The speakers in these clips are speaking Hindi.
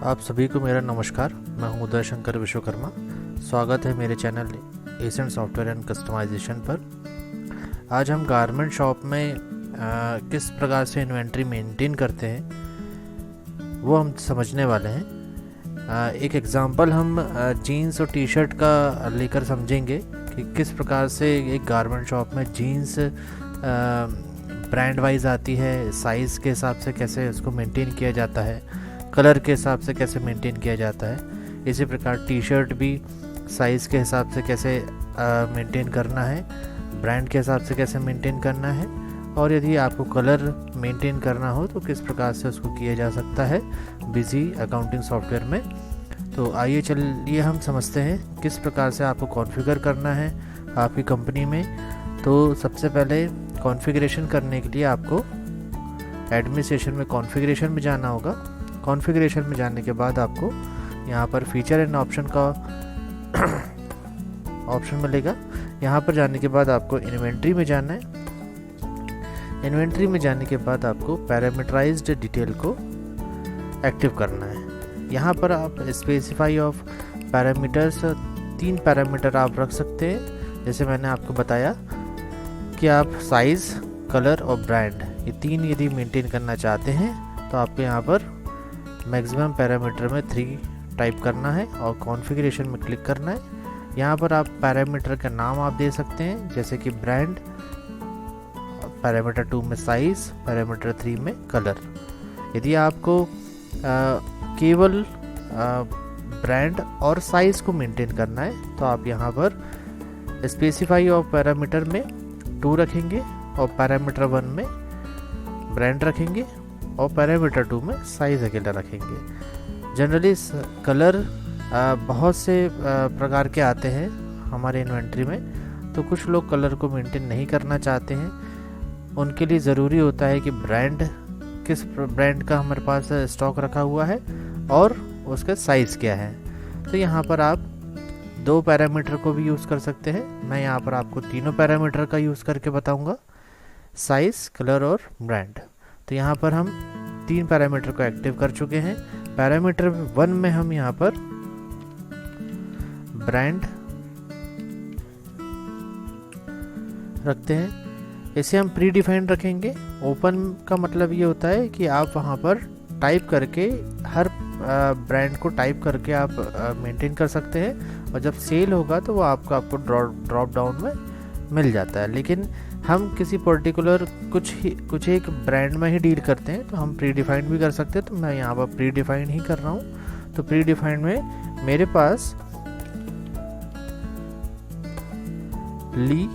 आप सभी को मेरा नमस्कार। मैं हूं उदय शंकर विश्वकर्मा। स्वागत है मेरे channel ascent software and customization पर। आज हम गारमेंट शॉप में किस प्रकार से इन्वेंट्री मेंटेन करते हैं वो हम समझने वाले हैं। एक एग्जांपल हम जीन्स और टी शर्ट का लेकर समझेंगे कि किस प्रकार से एक गारमेंट शॉप में जीन्स ब्रांड वाइज आती है, साइज़ के हिसाब से कैसे उसको मेंटेन किया जाता है, कलर के हिसाब से कैसे मेंटेन किया जाता है। इसी प्रकार टी शर्ट भी साइज़ के हिसाब से कैसे मेंटेन करना है, ब्रांड के हिसाब से कैसे मेंटेन करना है, और यदि आपको कलर मेंटेन करना हो तो किस प्रकार से उसको किया जा सकता है बिजी अकाउंटिंग सॉफ्टवेयर में। तो आइए चलिए हम समझते हैं किस प्रकार से आपको कॉन्फ़िगर करना है आपकी कंपनी में। तो सबसे पहले कॉन्फ़िगरेशन करने के लिए आपको एडमिनिस्ट्रेशन में कॉन्फ़िगरेशन में जाना होगा। कॉन्फ़िगरेशन में जाने के बाद आपको यहाँ पर फीचर एंड ऑप्शन का ऑप्शन मिलेगा। यहाँ पर जाने के बाद आपको इन्वेंट्री में जाना है। इन्वेंट्री में जाने के बाद आपको पैरामीटराइज्ड डिटेल को एक्टिव करना है। यहाँ पर आप स्पेसिफाई ऑफ पैरामीटर्स 3 पैरामीटर आप रख सकते हैं। जैसे मैंने आपको बताया कि आप साइज़, कलर और ब्रांड ये 3 यदि मेंटेन करना चाहते हैं तो आपको यहाँ पर मैक्सिमम पैरामीटर में 3 टाइप करना है और कॉन्फ़िगरेशन में क्लिक करना है। यहाँ पर आप पैरामीटर का नाम आप दे सकते हैं, जैसे कि ब्रांड, पैरामीटर 2 में साइज़, पैरामीटर 3 में कलर। यदि आपको केवल ब्रांड और साइज़ को मेंटेन करना है तो आप यहाँ पर स्पेसिफाई ऑफ पैरामीटर में 2 रखेंगे और पैरामीटर 1 में ब्रांड रखेंगे और पैरामीटर 2 में साइज़ अकेला रखेंगे। जनरली कलर बहुत से प्रकार के आते हैं हमारे इन्वेंट्री में, तो कुछ लोग कलर को मेंटेन नहीं करना चाहते हैं। उनके लिए ज़रूरी होता है कि ब्रांड, किस ब्रांड का हमारे पास स्टॉक रखा हुआ है और उसका साइज़ क्या है। तो यहाँ पर आप 2 पैरामीटर को भी यूज़ कर सकते हैं। मैं यहाँ पर आपको तीनों पैरामीटर का यूज़ करके बताऊँगा, साइज़, कलर और ब्रांड। तो यहाँ पर हम 3 पैरामीटर को एक्टिव कर चुके हैं। पैरामीटर 1 में हम यहाँ पर ब्रांड रखते हैं। इसे हम प्री डिफाइंड रखेंगे। ओपन का मतलब ये होता है कि आप वहाँ पर टाइप करके हर ब्रांड को टाइप करके आप मेंटेन कर सकते हैं, और जब सेल होगा तो वो आपको ड्रॉप डाउन में मिल जाता है। लेकिन हम किसी पर्टिकुलर कुछ एक ब्रांड में ही डील करते हैं तो हम प्री डिफाइंड भी कर सकते हैं। तो मैं यहाँ पर प्री डिफाइंड ही कर रहा हूँ। तो प्री डिफाइंड में मेरे पास ली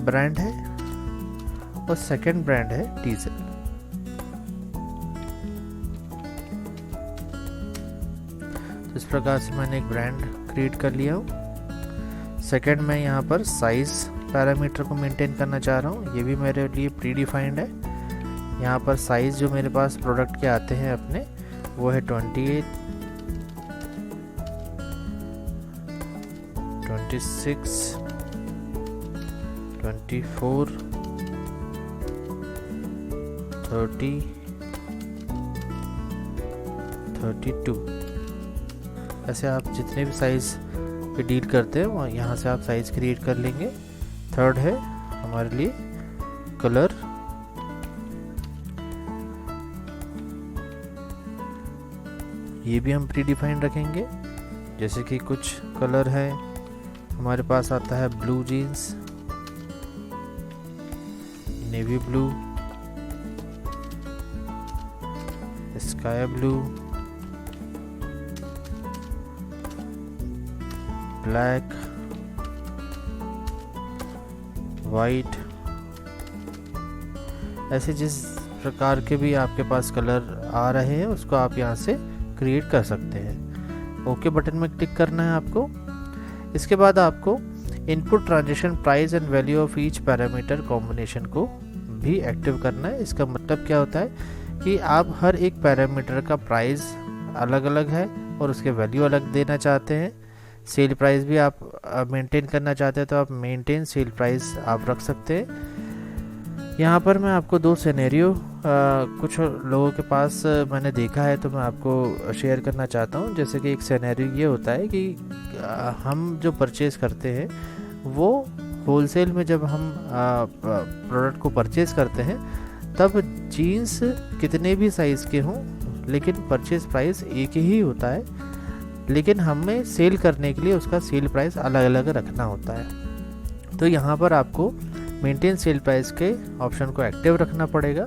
ब्रांड है और सेकंड ब्रांड है डीजल। तो इस प्रकार से मैंने एक ब्रांड क्रिएट कर लिया हूँ। सेकंड मैं यहाँ पर साइज़ पैरामीटर को मेंटेन करना चाह रहा हूँ, ये भी मेरे लिए प्री डिफाइंड है। यहाँ पर साइज़ जो मेरे पास प्रोडक्ट के आते हैं अपने, वो है 28, 26, 24, 30, 32। ऐसे आप जितने भी साइज़ पे डील करते हैं वहाँ यहाँ से आप साइज़ क्रिएट कर लेंगे। थर्ड है हमारे लिए कलर। ये भी हम प्री डिफाइंड रखेंगे। जैसे कि कुछ कलर है हमारे पास आता है blue jeans, navy blue, sky blue, black, white. ऐसे जिस प्रकार के भी आपके पास कलर आ रहे हैं उसको आप यहाँ से क्रिएट कर सकते हैं। ओके बटन में क्लिक करना है आपको। इसके बाद आपको input transaction price and value of each parameter combination को भी एक्टिव करना है। इसका मतलब क्या होता है कि आप हर एक पैरामीटर का प्राइस अलग अलग है और उसके वैल्यू अलग देना चाहते हैं। सेल प्राइस भी आप मेंटेन करना चाहते हैं तो आप मेंटेन सेल प्राइस आप रख सकते हैं। यहाँ पर मैं आपको दो सिनेरियो कुछ लोगों के पास मैंने देखा है तो मैं आपको शेयर करना चाहता हूँ। जैसे कि एक सिनेरियो ये होता है कि हम जो परचेज़ करते हैं वो होलसेल में, जब हम प्रोडक्ट को परचेज़ करते हैं तब जीन्स कितने भी साइज़ के हों लेकिन परचेज़ प्राइस एक ही होता है, लेकिन हमें सेल करने के लिए उसका सेल प्राइस अलग अलग रखना होता है। तो यहाँ पर आपको मेंटेन सेल प्राइस के ऑप्शन को एक्टिव रखना पड़ेगा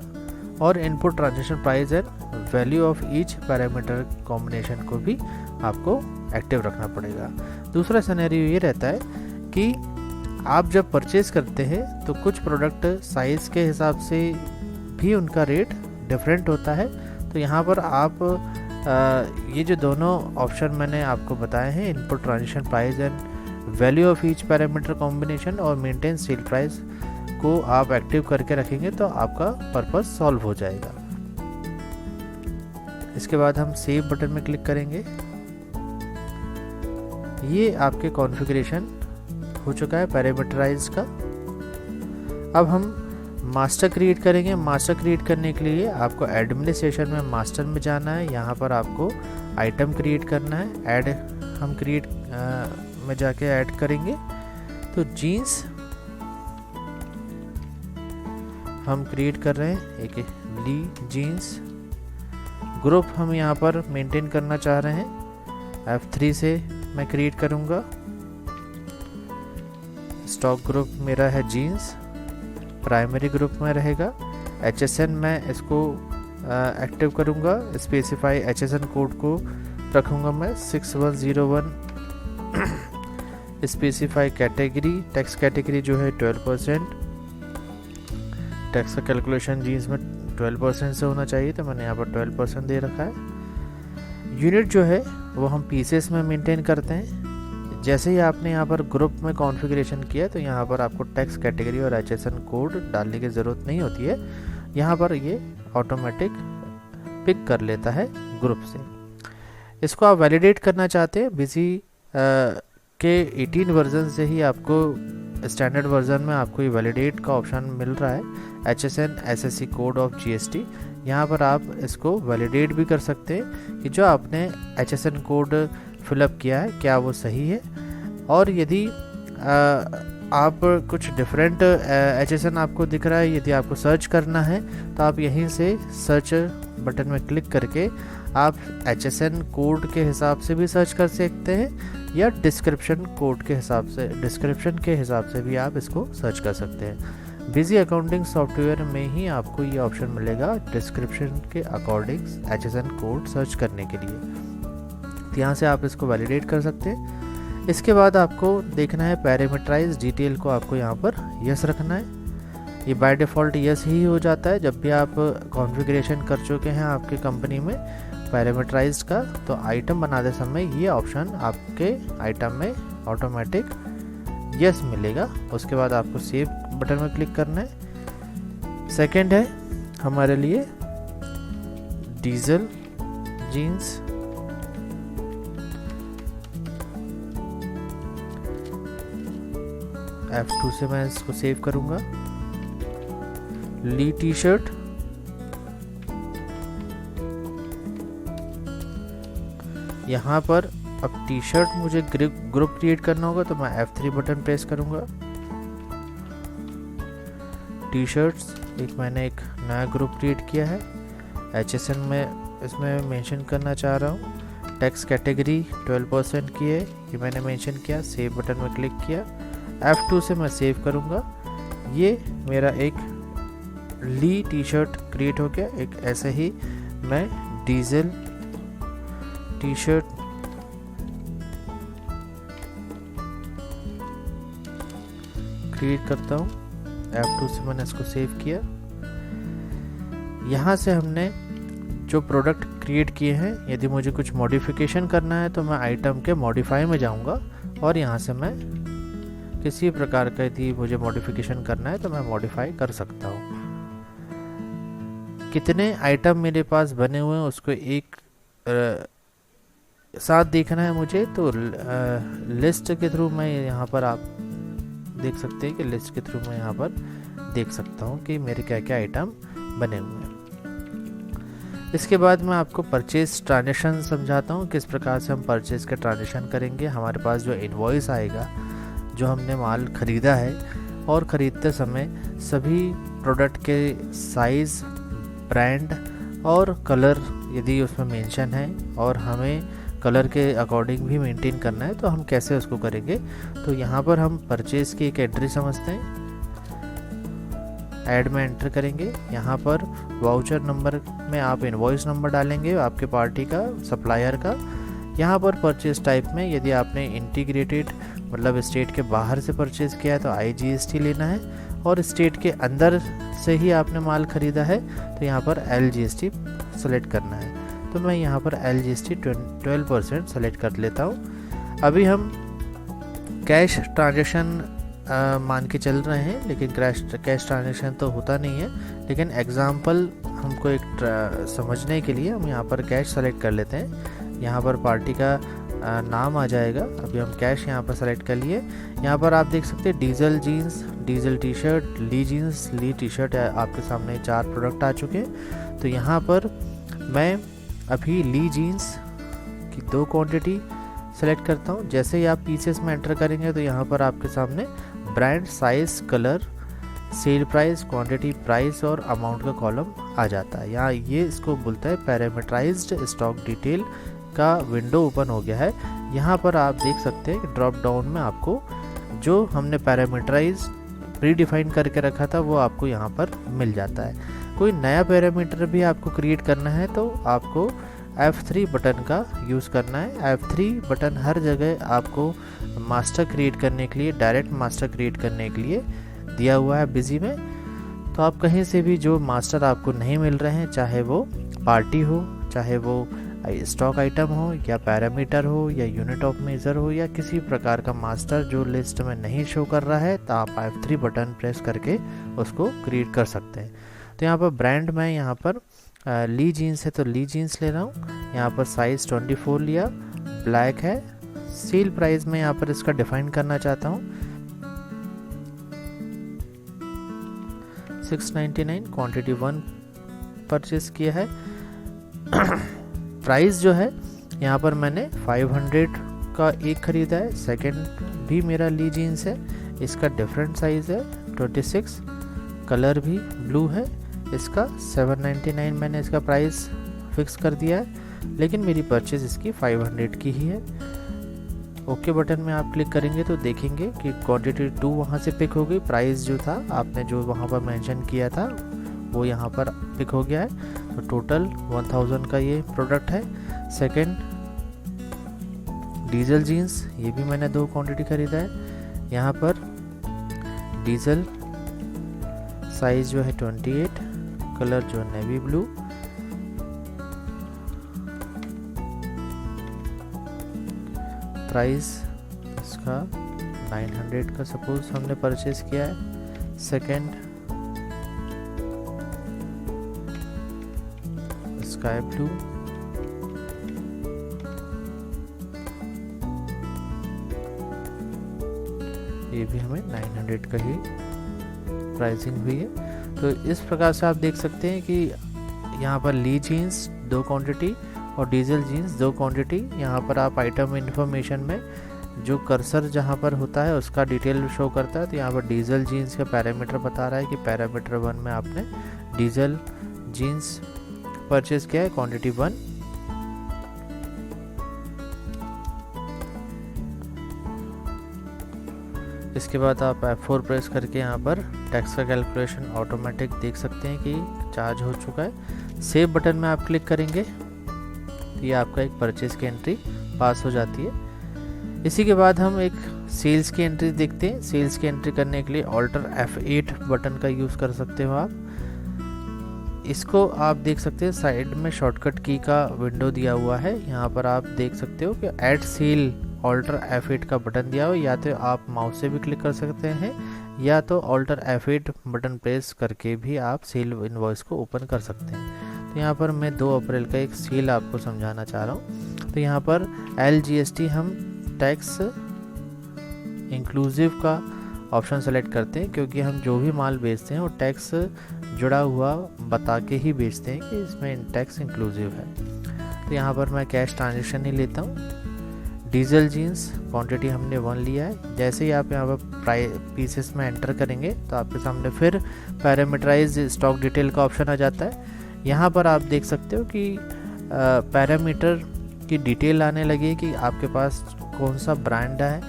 और input transaction price and value of each parameter combination को भी आपको एक्टिव रखना पड़ेगा। दूसरा सिनेरियो ये रहता है कि आप जब परचेज़ करते हैं तो कुछ प्रोडक्ट साइज़ के हिसाब से भी उनका रेट डिफरेंट होता है। तो यहाँ पर आप ये जो दोनों ऑप्शन मैंने आपको बताए हैं, input transaction price and value of each parameter combination और मेंटेन सेल प्राइस को आप एक्टिव करके रखेंगे तो आपका पर्पस सॉल्व हो जाएगा। इसके बाद हम सेव बटन में क्लिक करेंगे। ये आपके कॉन्फ़िगरेशन हो चुका है पैरामीटराइज का। अब हम मास्टर क्रिएट करेंगे। मास्टर क्रिएट करने के लिए आपको एडमिनिस्ट्रेशन में मास्टर में जाना है। यहाँ पर आपको आइटम क्रिएट करना है। ऐड हम क्रिएट में जाके ऐड करेंगे। तो जीन्स हम क्रिएट कर रहे हैं, एक ली जीन्स। ग्रुप हम यहाँ पर मेंटेन करना चाह रहे हैं, F3 से मैं क्रिएट करूँगा। स्टॉक ग्रुप मेरा है जीन्स, प्राइमरी ग्रुप में रहेगा। HSN मैं इसको एक्टिव करूँगा, स्पेसिफाई HSN कोड को रखूँगा मैं 6101। स्पेसिफाई कैटेगरी, टैक्स कैटेगरी जो है 12%। टैक्स का कैलकुलेशन जीन्स में 12% से होना चाहिए तो मैंने यहाँ पर 12% दे रखा है। यूनिट जो है वो हम पीसेस में मेंटेन करते हैं। जैसे ही आपने यहाँ पर ग्रुप में कॉन्फ़िगरेशन किया तो यहाँ पर आपको टैक्स कैटेगरी और HSN कोड डालने की ज़रूरत नहीं होती है। यहाँ पर ये ऑटोमेटिक पिक कर लेता है ग्रुप से। इसको आप वैलिडेट करना चाहते हैं, बिजी के 18 वर्जन से ही आपको स्टैंडर्ड वर्जन में आपको ये वैलिडेट का ऑप्शन मिल रहा है। HSN SSC code of GST, यहाँ पर आप इसको वैलिडेट भी कर सकते हैं कि जो आपने HSN कोड फिलअप किया है क्या वो सही है। और यदि आप कुछ डिफरेंट HSN आपको दिख रहा है, यदि आपको सर्च करना है तो आप यहीं से सर्च बटन में क्लिक करके आप HSN कोड के हिसाब से भी सर्च कर सकते हैं या डिस्क्रिप्शन के हिसाब से भी आप इसको सर्च कर सकते हैं। बिजी अकाउंटिंग सॉफ्टवेयर में ही आपको ये ऑप्शन मिलेगा डिस्क्रिप्शन के अकॉर्डिंग HSN कोड सर्च करने के लिए। तो यहाँ से आप इसको वैलिडेट कर सकते हैं। इसके बाद आपको देखना है पैरामीटराइज डिटेल को आपको यहाँ पर यस रखना है। ये बाय डिफ़ॉल्ट यस ही हो जाता है जब भी आप कॉन्फ़िगरेशन कर चुके हैं आपके कंपनी में पैरामीटराइज का। तो आइटम बनाते समय ये ऑप्शन आपके आइटम में ऑटोमेटिक यस मिलेगा। उसके बाद आपको सेव बटन में क्लिक करना है। सेकंड है हमारे लिए डीजल जीन्स। F2 से मैं इसको सेव करूंगा। ली टी शर्ट, यहाँ पर अब टी शर्ट मुझे ग्रुप क्रिएट करना होगा तो मैं F3 बटन प्रेस करूंगा। टी शर्ट्स मैंने एक नया ग्रुप क्रिएट किया है। HSN में इसमें मेंशन करना चाह रहा हूँ। टैक्स कैटेगरी 12% की है, ये मैंने मेंशन किया। सेव बटन में क्लिक किया। F2 से मैं सेव करूंगा। ये मेरा एक ली टी शर्ट क्रिएट हो गया। एक ऐसे ही मैं डीजल टी शर्ट क्रिएट करता हूँ। F2 से मैंने इसको सेव किया। यहाँ से हमने जो प्रोडक्ट क्रिएट किए हैं, यदि मुझे कुछ मॉडिफिकेशन करना है तो मैं आइटम के मॉडिफाई में जाऊँगा और यहाँ से मैं किसी प्रकार का यदि मुझे मॉडिफिकेशन करना है तो मैं मॉडिफाई कर सकता हूँ। कितने आइटम मेरे पास बने हुए हैं उसको एक साथ देखना है मुझे। तो लिस्ट के थ्रू मैं यहाँ पर आप देख सकते हैं कि लिस्ट के थ्रू मैं यहाँ पर देख सकता हूँ कि मेरे क्या क्या आइटम बने हुए हैं। इसके बाद मैं आपको परचेज ट्रांजेक्शन समझाता हूँ, किस प्रकार से हम परचेज का ट्रांजेक्शन करेंगे। हमारे पास जो इनवॉइस आएगा, जो हमने माल ख़रीदा है, और ख़रीदते समय सभी प्रोडक्ट के साइज़, ब्रांड और कलर यदि उसमें मेंशन है, और हमें कलर के अकॉर्डिंग भी मेंटेन करना है, तो हम कैसे उसको करेंगे। तो यहाँ पर हम परचेज की एक एंट्री समझते हैं, ऐड में एंटर करेंगे। यहाँ पर वाउचर नंबर में आप इनवॉइस नंबर डालेंगे आपके पार्टी का, सप्लायर का। यहाँ पर परचेज टाइप में यदि आपने इंटीग्रेटेड मतलब स्टेट के बाहर से परचेज किया है तो IGST लेना है, और स्टेट के अंदर से ही आपने माल ख़रीदा है तो यहाँ पर LGST सेलेक्ट करना है। तो मैं यहाँ पर LGST 12% सेलेक्ट कर लेता हूँ। अभी हम कैश ट्रांजेक्शन मान के चल रहे हैं, लेकिन कैश ट्रांजेक्शन तो होता नहीं है, लेकिन एग्जाम्पल हमको एक समझने के लिए हम यहाँ पर कैश सेलेक्ट कर लेते हैं। यहाँ पर पार्टी का नाम आ जाएगा। अभी हम कैश यहाँ पर सेलेक्ट कर लिए। यहाँ पर आप देख सकते हैं Diesel jeans, Diesel T shirt, Lee jeans, Lee T shirt आपके सामने 4 प्रोडक्ट आ चुके हैं। तो यहाँ पर मैं अभी ली जीन्स की 2 क्वांटिटी सेलेक्ट करता हूँ। जैसे ही आप पीसेस में एंटर करेंगे तो यहाँ पर आपके सामने brand, size, colour, sale price, quantity, price और अमाउंट का कॉलम आ जाता है। यहाँ ये इसको बोलता है पैरामीटराइज्ड स्टॉक डिटेल का विंडो ओपन हो गया है। यहाँ पर आप देख सकते हैं कि ड्रॉप डाउन में आपको जो हमने पैरामीटराइज प्री डिफाइन करके रखा था वो आपको यहाँ पर मिल जाता है। कोई नया पैरामीटर भी आपको क्रिएट करना है तो आपको F3 बटन का यूज़ करना है। F3 बटन हर जगह आपको मास्टर क्रिएट करने के लिए, डायरेक्ट मास्टर क्रिएट करने के लिए दिया हुआ है बिजी में। तो आप कहीं से भी जो मास्टर आपको नहीं मिल रहे हैं, चाहे वो पार्टी हो, चाहे वो स्टॉक आइटम हो, या पैरामीटर हो, या यूनिट ऑफ मेजर हो, या किसी प्रकार का मास्टर जो लिस्ट में नहीं शो कर रहा है, तो आप F3 बटन प्रेस करके उसको क्रिएट कर सकते हैं। तो यहाँ पर ब्रांड में यहाँ पर ली जीन्स है तो ली जीन्स ले रहा हूँ। यहाँ पर साइज़ 24 लिया, ब्लैक है। सेल प्राइस में यहाँ पर इसका डिफाइन करना चाहता हूँ 699, क्वांटिटी 1 परचेस किया है। प्राइस जो है यहाँ पर मैंने 500 का एक ख़रीदा है। सेकंड भी मेरा ली जीन्स है, इसका डिफरेंट साइज़ है 26, कलर भी ब्लू है। इसका 799 मैंने इसका प्राइस फिक्स कर दिया है, लेकिन मेरी परचेज इसकी 500 की ही है। ओके बटन में आप क्लिक करेंगे तो देखेंगे कि क्वांटिटी 2 वहाँ से पिक हो गई। प्राइस जो था आपने जो वहाँ पर मेंशन किया था वो यहाँ पर पिक हो गया है। तो टोटल 1000 का ये प्रोडक्ट है। सेकंड डीजल जीन्स, ये भी मैंने 2 क्वांटिटी खरीदा है। यहाँ पर डीजल साइज जो है 28, कलर जो है नेवी ब्लू, प्राइस इसका 900 का सपोज हमने परचेज किया है। सेकंड स्काई ब्लू, ये भी हमें 900 का ही प्राइसिंग हुई है। तो इस प्रकार से आप देख सकते हैं कि यहाँ पर ली जीन्स 2 क्वांटिटी और डीजल जीन्स 2 क्वांटिटी। यहाँ पर आप आइटम इन्फॉर्मेशन में जो कर्सर जहाँ पर होता है उसका डिटेल शो करता है। तो यहाँ पर डीजल जीन्स का पैरामीटर बता रहा है कि पैरामीटर 1 में आपने डीजल जीन्स परचेज किया है, क्वांटिटी 1। इसके बाद आप F4 प्रेस करके यहाँ पर टैक्स का कैलकुलेशन ऑटोमेटिक देख सकते हैं कि चार्ज हो चुका है। सेव बटन में आप क्लिक करेंगे तो ये आपका एक परचेज की एंट्री पास हो जाती है। इसी के बाद हम एक सेल्स की एंट्री देखते हैं। सेल्स की एंट्री करने के लिए ऑल्टर F8 बटन का यूज़ कर सकते हो आप। इसको आप देख सकते हैं साइड में शॉर्टकट की का विंडो दिया हुआ है। यहाँ पर आप देख सकते हो कि ऐड सेल ऑल्टर F8 का बटन दिया हो, या तो आप माउस से भी क्लिक कर सकते हैं, या तो ऑल्टर F8 बटन प्रेस करके भी आप सेल इनवॉइस को ओपन कर सकते हैं। तो यहाँ पर मैं 2 अप्रैल का एक सेल आपको समझाना चाह रहा हूँ। तो यहाँ पर LGST हम टैक्स इंक्लूसिव का ऑप्शन सेलेक्ट करते हैं, क्योंकि हम जो भी माल बेचते हैं वो टैक्स जुड़ा हुआ बता के ही बेचते हैं कि इसमें टैक्स इंक्लूसिव है। तो यहाँ पर मैं कैश ट्रांजेक्शन ही लेता हूँ। डीजल जीन्स क्वांटिटी हमने 1 लिया है। जैसे ही आप यहाँ पर पीसेस में एंटर करेंगे तो आपके सामने फिर पैरामीटराइज स्टॉक डिटेल का ऑप्शन आ जाता है। यहाँ पर आप देख सकते हो कि पैरामीटर की डिटेल आने लगी कि आपके पास कौन सा ब्रांड है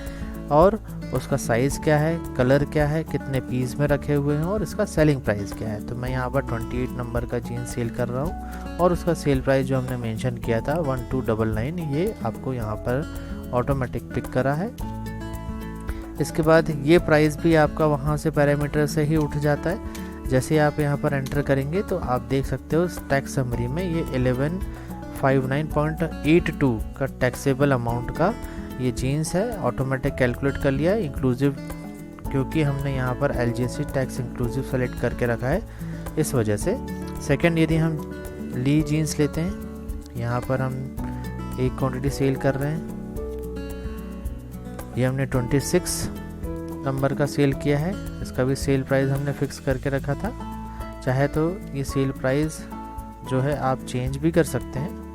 और उसका साइज़ क्या है, कलर क्या है, कितने पीस में रखे हुए हैं और इसका सेलिंग प्राइस क्या है। तो मैं यहाँ पर 28 नंबर का जीन्स सेल कर रहा हूँ और उसका सेल प्राइस जो हमने मेंशन किया था 1299, ये आपको यहाँ पर ऑटोमेटिक पिक करा है। इसके बाद ये प्राइस भी आपका वहाँ से पैरामीटर से ही उठ जाता है। जैसे आप यहाँ पर एंटर करेंगे तो आप देख सकते हो टैक्स समरी में ये 1159.82 का टैक्सेबल अमाउंट का ये जीन्स है, ऑटोमेटिक कैलकुलेट कर लिया है इंक्लूसिव, क्योंकि हमने यहाँ पर LGST टैक्स इंक्लूसिव सेलेक्ट करके रखा है इस वजह से। सेकंड, यदि हम ली जीन्स लेते हैं, यहाँ पर हम एक क्वांटिटी सेल कर रहे हैं, ये हमने 26 नंबर का सेल किया है। इसका भी सेल प्राइस हमने फिक्स करके रखा था। चाहे तो ये सेल प्राइस जो है आप चेंज भी कर सकते हैं।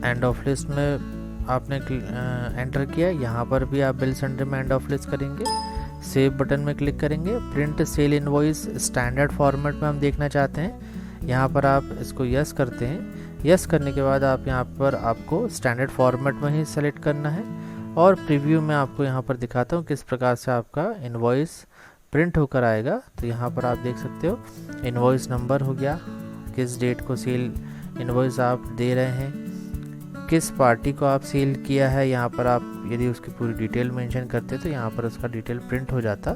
एंड ऑफ लिस्ट में आपने एंटर किया, यहाँ पर भी आप बिल सेंडर में एंड ऑफ लिस्ट करेंगे, सेव बटन में क्लिक करेंगे। Print sale invoice standard format में हम देखना चाहते हैं, यहाँ पर आप इसको यस करते हैं। यस करने के बाद आप यहाँ पर आपको स्टैंडर्ड फॉर्मेट में ही सेलेक्ट करना है और प्रीव्यू में आपको यहाँ पर दिखाता हूँ किस प्रकार से आपका इनवॉइस प्रिंट होकर आएगा। तो यहाँ पर आप देख सकते हो इनवॉइस नंबर हो गया, किस डेट को सेल इनवॉइस आप दे रहे हैं, किस पार्टी को आप सेल किया है, यहाँ पर आप यदि उसकी पूरी डिटेल मेंशन करते तो यहाँ पर उसका डिटेल प्रिंट हो जाता।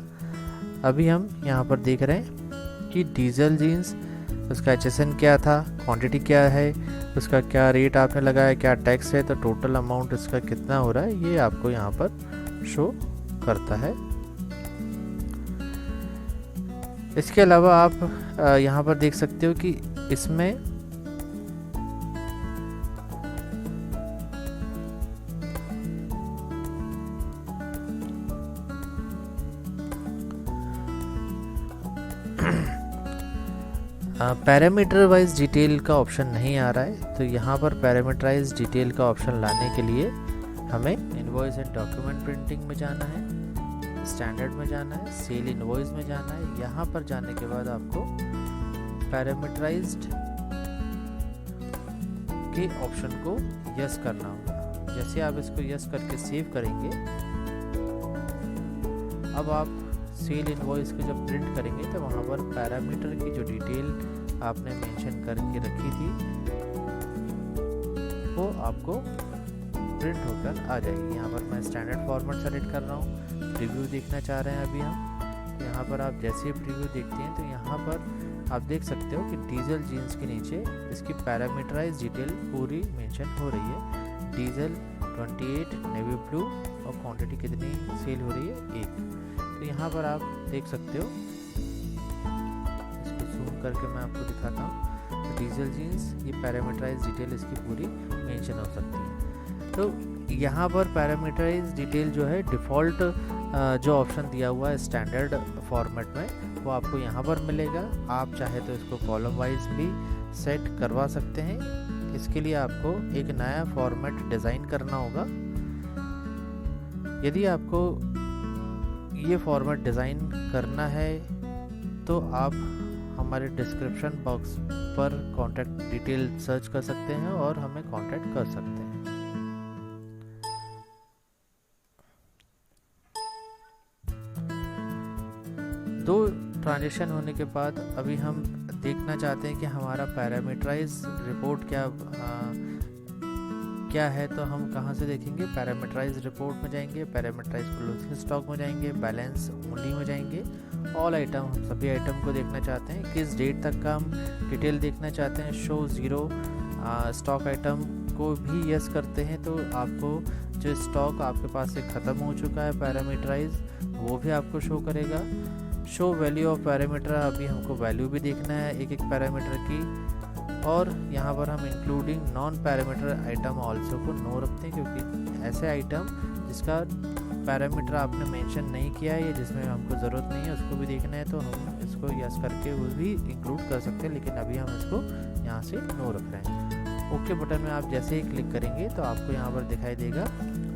अभी हम यहाँ पर देख रहे हैं कि डीजल जीन्स, उसका HSN क्या था, क्वांटिटी क्या है, उसका क्या रेट आपने लगाया, क्या टैक्स है, तो टोटल अमाउंट इसका कितना हो रहा है ये आपको यहाँ पर शो करता है। इसके अलावा आप यहाँ पर देख सकते हो कि इसमें पैरामीटर वाइज डिटेल का ऑप्शन नहीं आ रहा है। तो यहाँ पर पैरामीटराइज डिटेल का ऑप्शन लाने के लिए हमें इनवॉइस एंड डॉक्यूमेंट प्रिंटिंग में जाना है, स्टैंडर्ड में जाना है, सेल इनवॉइस में जाना है। यहाँ पर जाने के बाद आपको पैरामीटराइज्ड के ऑप्शन को यस करना होगा। जैसे आप इसको यस करके सेव करेंगे, अब आप सेल इनवॉइस को जब प्रिंट करेंगे तो वहाँ पर पैरामीटर की जो डिटेल आपने मेंशन करके रखी थी वो आपको प्रिंट होकर आ जाएगी। यहाँ पर मैं स्टैंडर्ड फॉर्मेट सेलेक्ट कर रहा हूँ। प्रीव्यू देखना चाह रहे हैं अभी हम, तो यहाँ पर आप जैसे ही प्रीव्यू देखते हैं तो यहाँ पर आप देख सकते हो कि डीजल जीन्स के नीचे इसकी पैरामीटराइज डिटेल पूरी मेंशन हो रही है। डीजल 28 नेवी ब्लू और क्वांटिटी कितनी सेल हो रही है, 1। तो यहाँ पर आप देख सकते हो, इसको जूम करके मैं आपको दिखाता हूँ। तो डीजल जीन्स ये पैरामीटराइज डिटेल इसकी पूरी मेंशन हो सकती है। तो यहाँ पर पैरामीटराइज डिटेल जो है डिफ़ॉल्ट जो ऑप्शन दिया हुआ है स्टैंडर्ड फॉर्मेट में वो आपको यहाँ पर मिलेगा। आप चाहे तो इसको कॉलम वाइज भी सेट करवा सकते हैं। इसके लिए आपको एक नया फॉर्मेट डिज़ाइन करना होगा। यदि आपको ये फॉर्मेट डिज़ाइन करना है तो आप हमारे डिस्क्रिप्शन बॉक्स पर कॉन्टैक्ट डिटेल सर्च कर सकते हैं और हमें कॉन्टैक्ट कर सकते हैं। दो ट्रांजेक्शन होने के बाद अभी हम देखना चाहते हैं कि हमारा पैरामीटराइज रिपोर्ट क्या है तो हम कहाँ से देखेंगे, पैरामीटराइज रिपोर्ट में जाएंगे, पैरामीटराइज क्लोजिंग स्टॉक में जाएंगे, बैलेंस ओनली में जाएंगे। ऑल आइटम, हम सभी आइटम को देखना चाहते हैं, किस डेट तक का हम डिटेल देखना चाहते हैं। शो ज़ीरो स्टॉक आइटम को भी यस करते हैं तो आपको जो स्टॉक आपके पास से ख़त्म हो चुका है पैरामीटराइज वो भी आपको शो करेगा। शो वैल्यू ऑफ पैरामीटर, अभी हमको वैल्यू भी देखना है एक एक पैरामीटर की। और यहाँ पर हम including non parameter item also को नो रखते हैं, क्योंकि ऐसे आइटम जिसका पैरामीटर आपने मेंशन नहीं किया है या जिसमें हमको ज़रूरत नहीं है उसको भी देखना है, तो हम इसको यस करके वो भी इंक्लूड कर सकते हैं, लेकिन अभी हम इसको यहाँ से नो रख रहे हैं। ओके बटन में आप जैसे ही क्लिक करेंगे तो आपको यहाँ पर दिखाई देगा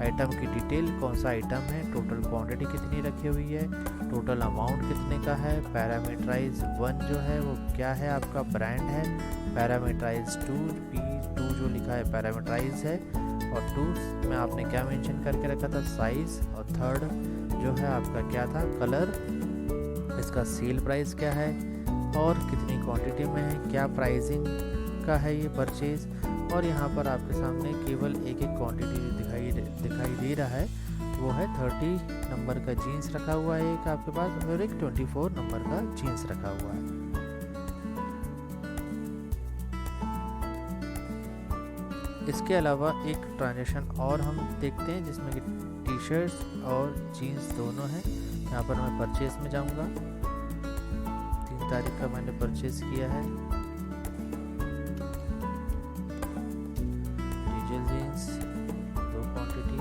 आइटम की डिटेल, कौन सा आइटम है, टोटल क्वांटिटी कितनी रखी हुई है, टोटल अमाउंट कितने का है, पैरामीटराइज 1 जो है वो क्या है, आपका ब्रांड है, पैरामीटराइज 2 P2 जो लिखा है पैरामीटराइज है, और 2 में आपने क्या मेंशन करके रखा था, साइज़, और 3rd जो है आपका क्या था, कलर, इसका सेल प्राइस क्या है और कितनी क्वांटिटी में है, क्या प्राइसिंग का है ये परचेज़। और यहाँ पर आपके सामने केवल एक एक क्वांटिटी दिखाई दे रहा है, वो है 30 नंबर का जीन्स रखा हुआ है एक आपके पास, और एक 24 नंबर का जीन्स रखा हुआ है। इसके अलावा एक ट्रांजेक्शन और हम देखते हैं जिसमें कि टी शर्ट्स और जीन्स दोनों हैं। यहाँ पर मैं परचेज में जाऊँगा, 3 तारीख का मैंने परचेज किया है, diesel jeans 2 quantity,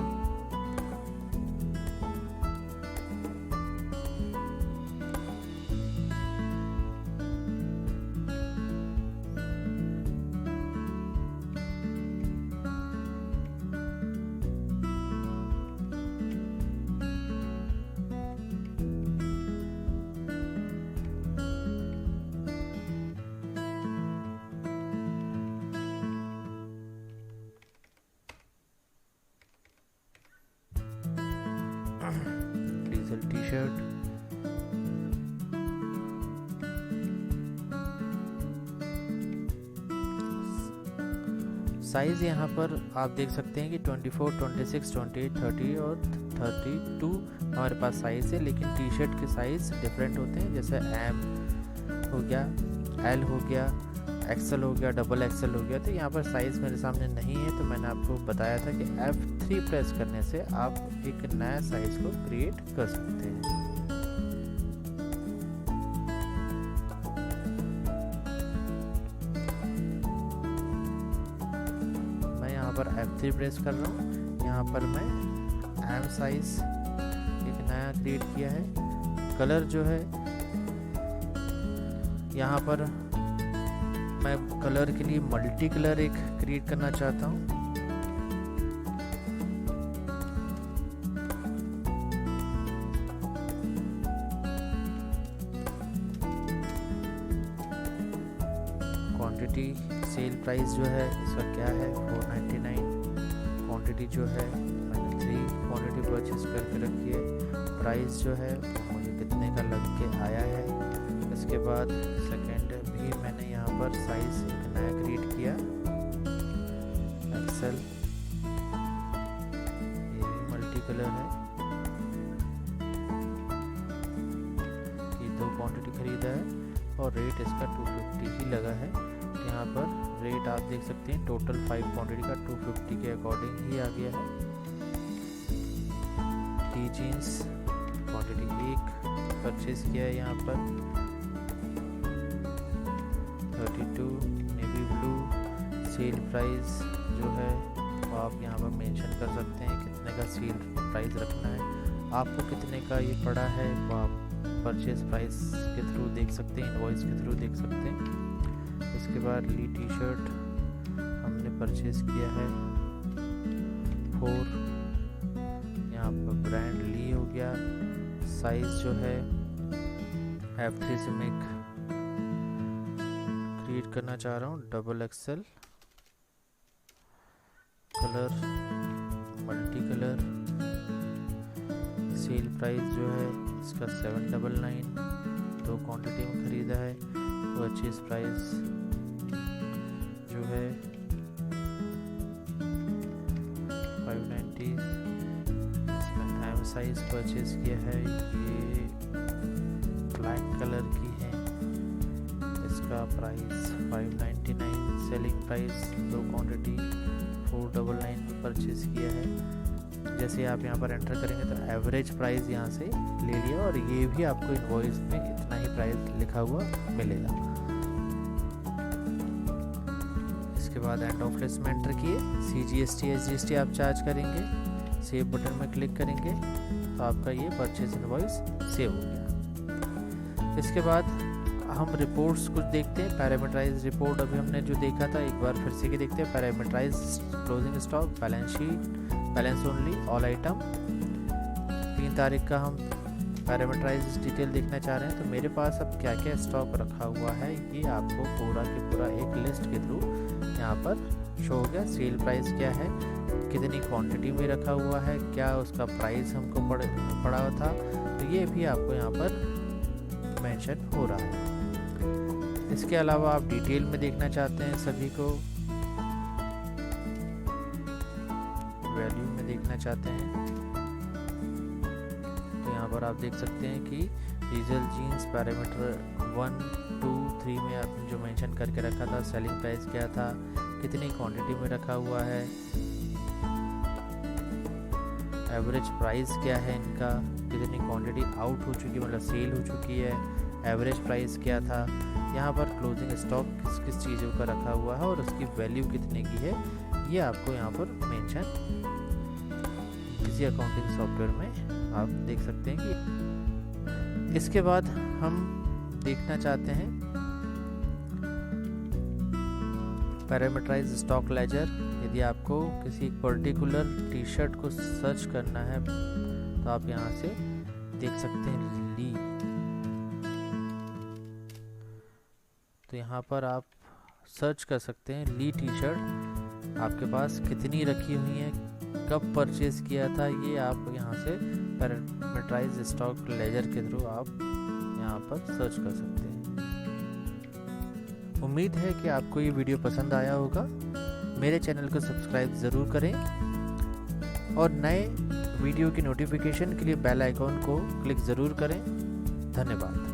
diesel T shirt, size यहाँ पर आप देख सकते हैं कि 24, 26, 28, 30 और 32 हमारे पास साइज़ है, लेकिन टी शर्ट के साइज़ डिफरेंट होते हैं, जैसे एम हो गया, एल हो गया, एक्सेल हो गया, डबल एक्सेल हो गया। तो यहाँ पर साइज़ मेरे सामने नहीं है, तो मैंने आपको बताया था कि F3 प्रेस करने से आप एक नया साइज़ को क्रिएट कर सकते हैं। मैं यहाँ पर F3 प्रेस कर रहा हूँ, यहाँ पर मैं एम साइज़ एक नया क्रिएट किया है। कलर जो है यहाँ पर मैं कलर के लिए मल्टी कलर एक क्रिएट करना चाहता हूँ। क्वांटिटी सेल प्राइस जो है इसका क्या है, 499। क्वांटिटी जो है मैंने 3 क्वांटिटी परचेज करके रखी है। प्राइस जो है मुझे कितने का लग के आया है। इसके बाद सेकेंड भी मैंने यहाँ पर साइज एक नया क्रिएट किया, एक्सेल, ये भी मल्टी कलर है कि 2 क्वांटिटी खरीदा है और रेट इसका 250 ही लगा है। यहाँ पर रेट आप देख सकते हैं, टोटल 5 क्वांटिटी का 250 के अकॉर्डिंग ही आ गया है। टी जीन्स क्वांटिटी 1 परचेज किया है, यहाँ पर 32 नेवी ब्लू। सेल प्राइस जो है वो आप यहाँ पर मेंशन कर सकते हैं कितने का सेल प्राइस रखना है। आपको कितने का ये पड़ा है वो आप परचेज प्राइस के थ्रू देख सकते हैं, इनवॉइस के थ्रू देख सकते हैं। इसके बाद ली टी शर्ट हमने परचेज किया है 4, यहाँ पर ब्रांड ली हो गया। साइज जो है F3 से मैं क्रिएट करना चाह रहा हूँ, double XL. Colour multi colour. Sale price जो है इसका 799, 2 क्वांटिटी में ख़रीदा है। परचेज प्राइस जो है साइज़ परचेज़ किया है, ये ब्लैक कलर की है। इसका प्राइस 599, सेलिंग प्राइस, लो क्वांटिटी 499 में परचेज़ किया है। जैसे आप यहाँ पर एंटर करेंगे तो एवरेज प्राइस यहाँ से ले लिया और ये भी आपको इनवॉइस में इतना ही प्राइस लिखा हुआ मिलेगा। इसके बाद एंड ऑफ लिस्ट में एंटर किए, CGST SGST आप चार्ज करेंगे, सेव बटन में क्लिक करेंगे तो आपका ये परचेज इनवॉइस सेव हो गया। इसके बाद हम रिपोर्ट्स कुछ देखते हैं। पैरामीटराइज रिपोर्ट अभी हमने जो देखा था, एक बार फिर से के देखते हैं। Parameterize closing stock, balance sheet, balance only, all item. 3 तारीख का हम पैरामीटराइज डिटेल देखना चाह रहे हैं। तो मेरे पास अब क्या क्या स्टॉक रखा हुआ है ये आपको पूरा के पूरा एक लिस्ट के थ्रू यहाँ पर शो हो गया। सेल प्राइस क्या है, कितनी क्वांटिटी में रखा हुआ है, क्या उसका प्राइस हमको पड़ा था, तो ये भी आपको यहाँ पर मेंशन हो रहा है। इसके अलावा आप डिटेल में देखना चाहते हैं सभी को, वैल्यू में देखना चाहते हैं तो यहाँ पर आप देख सकते हैं कि डीजल जीन्स पैरामीटर 1, 2, 3 में आपने जो मेंशन करके रखा था, सेलिंग प्राइस क्या था, कितनी क्वांटिटी में रखा हुआ है, एवरेज प्राइस क्या है इनका, कितनी क्वांटिटी आउट हो चुकी है मतलब सेल हो चुकी है, एवरेज प्राइस क्या था, यहाँ पर क्लोजिंग स्टॉक किस किस चीज़ों का रखा हुआ है और उसकी वैल्यू कितने की है, ये आपको यहाँ पर मेंशन इजी अकाउंटिंग सॉफ्टवेयर में आप देख सकते हैं कि। इसके बाद हम देखना चाहते हैं पैरामीटराइज स्टॉक लेजर। यदि आपको किसी पर्टिकुलर टी शर्ट को सर्च करना है तो आप यहाँ से देख सकते हैं ली, तो यहाँ पर आप सर्च कर सकते हैं ली टी शर्ट आपके पास कितनी रखी हुई है, कब परचेज किया था, ये आप यहाँ से पैरामीटराइज स्टॉक लेजर के थ्रू आप यहाँ पर सर्च कर सकते हैं। उम्मीद है कि आपको ये वीडियो पसंद आया होगा। मेरे चैनल को सब्सक्राइब ज़रूर करें और नए वीडियो की नोटिफिकेशन के लिए बेल आइकॉन को क्लिक ज़रूर करें। धन्यवाद।